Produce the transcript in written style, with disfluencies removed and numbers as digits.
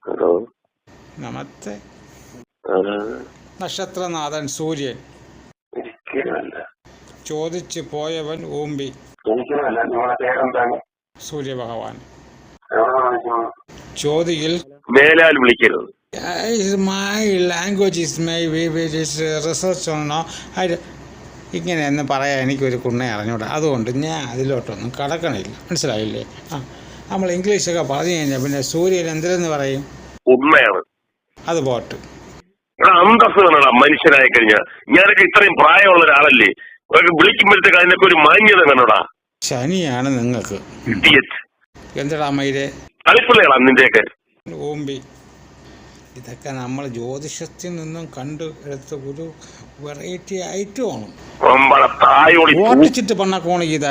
Hello, നമസ്തേ. ആരാണ്? നക്ഷത്രനാഥൻ സൂര്യൻ. ഒരിക്കലുമല്ല. ചോദിച്ചു പോയവൻ ഊമ്പി. ഒരിക്കലുമല്ല. നിങ്ങളുടെ പേരെന്താണ്? സൂര്യഭഗവാൻ. എവിടെ വിളിക്കുന്നു? ചോദിയിൽ മേലാൽ വിളിക്കരുത്. My language is my research ഒന്നോ ഇങ്ങനെയെന്ന് പറയാൻ എനിക്കൊരു കുണ്ണെ അറിഞ്ഞൂടാ. അതുകൊണ്ട് ഞാൻ അതിലോട്ടൊന്നും കടക്കണില്ല. മനസ്സിലായില്ലേ? നമ്മൾ ഇംഗ്ലീഷൊക്കെ പറഞ്ഞു കഴിഞ്ഞാൽ പിന്നെ സൂര്യൻ എന്തിനെന്ന് പറയും? ഉണ്മയാണ്. അത് പോട്ട്. അന്തസ് വേണടാ മനുഷ്യനായി കഴിഞ്ഞാൽ. ഞാനൊക്കെ ഇത്രയും പ്രായമുള്ള ഒരാളല്ലേ, വിളിക്കുമ്പോഴത്തേക്ക് അതിനൊക്കെ ഒരു മാന്യത വേണോടാ. ശനിയാണ് നിങ്ങൾക്ക്. എന്താടാ മയിലെ കളിപ്പിള്ളയാടാ നിന്റെയൊക്കെ. ഊമ്പി. ഇതൊക്കെ നമ്മൾ ജ്യോതിഷത്തിൽ നിന്നും കണ്ടു എടുത്ത ഒരു വെറൈറ്റി ഐറ്റമാണ്. ഓട്ടിച്ചിട്ട് പണ്ണ കോണിക്ക്